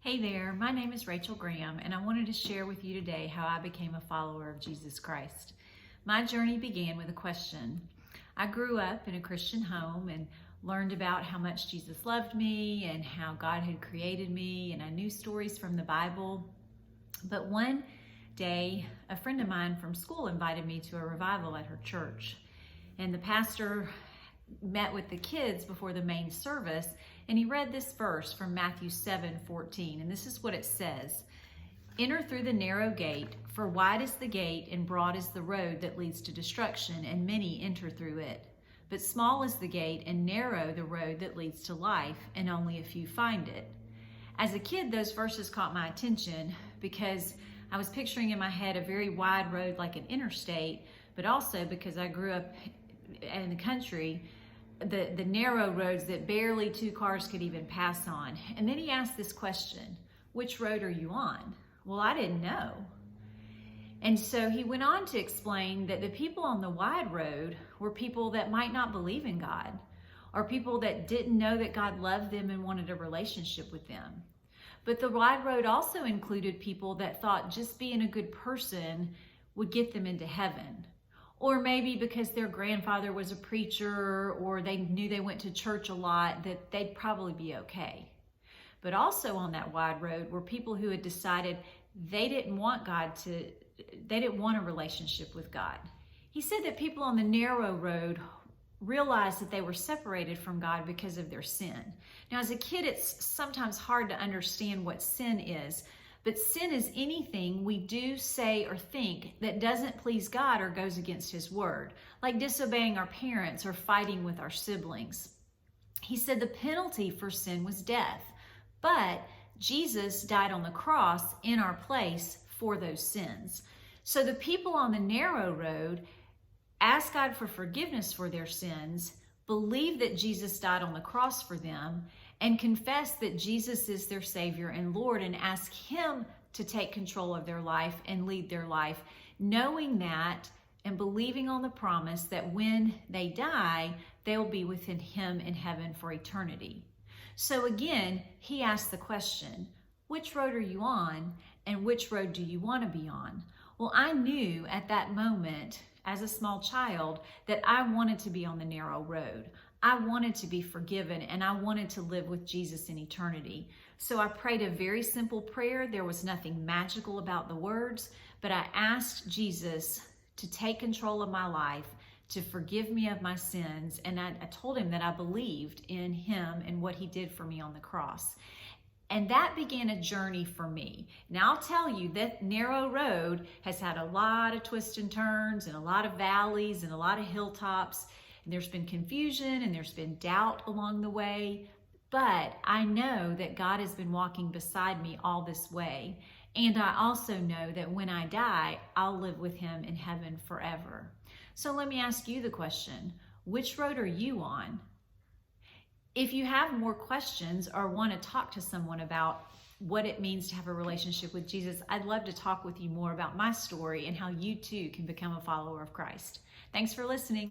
Hey there, my name is Rachel Graham, and I wanted to share with you today how I became a follower of Jesus Christ. My journey began with a question. I grew up in a Christian home and learned about how much Jesus loved me and how God had created me, and I knew stories from the Bible. But one day, a friend of mine from school invited me to a revival at her church, and the pastor met with the kids before the main service, and he read this verse from Matthew 7:14, and this is what it says: "Enter through the narrow gate, for wide is the gate and broad is the road that leads to destruction, and many enter through it. But small is the gate and narrow the road that leads to life, and only a few find it." As a kid, those verses caught my attention because I was picturing in my head a very wide road like an interstate, but also because I grew up in the country, the narrow roads that barely two cars could even pass on. And then he asked this question: which road are you on? Well, I didn't know. And so he went on to explain that the people on the wide road were people that might not believe in God, or people that didn't know that God loved them and wanted a relationship with them. But the wide road also included people that thought just being a good person would get them into heaven. Or maybe because their grandfather was a preacher, or they knew they went to church a lot, that they'd probably be okay. But also on that wide road were people who had decided they didn't want a relationship with God. He said that people on the narrow road realized that they were separated from God because of their sin. Now, as a kid, it's sometimes hard to understand what sin is. But sin is anything we do, say, or think that doesn't please God or goes against His word, like disobeying our parents or fighting with our siblings. He said the penalty for sin was death, but Jesus died on the cross in our place for those sins. So the people on the narrow road asked God for forgiveness for their sins, believed that Jesus died on the cross for them, and confess that Jesus is their Savior and Lord, and ask Him to take control of their life and lead their life, knowing that and believing on the promise that when they die, they will be with Him in heaven for eternity. So again, he asked the question: which road are you on, and which road do you want to be on? Well, I knew at that moment, as a small child, that I wanted to be on the narrow road. I wanted to be forgiven, and I wanted to live with Jesus in eternity. So I prayed a very simple prayer. There was nothing magical about the words, but I asked Jesus to take control of my life, to forgive me of my sins, and I told Him that I believed in Him and what He did for me on the cross. And that began a journey for me. Now, I'll tell you, that narrow road has had a lot of twists and turns and a lot of valleys and a lot of hilltops. And there's been confusion and there's been doubt along the way. But I know that God has been walking beside me all this way. And I also know that when I die, I'll live with Him in heaven forever. So let me ask you the question: which road are you on? If you have more questions or want to talk to someone about what it means to have a relationship with Jesus, I'd love to talk with you more about my story and how you too can become a follower of Christ. Thanks for listening.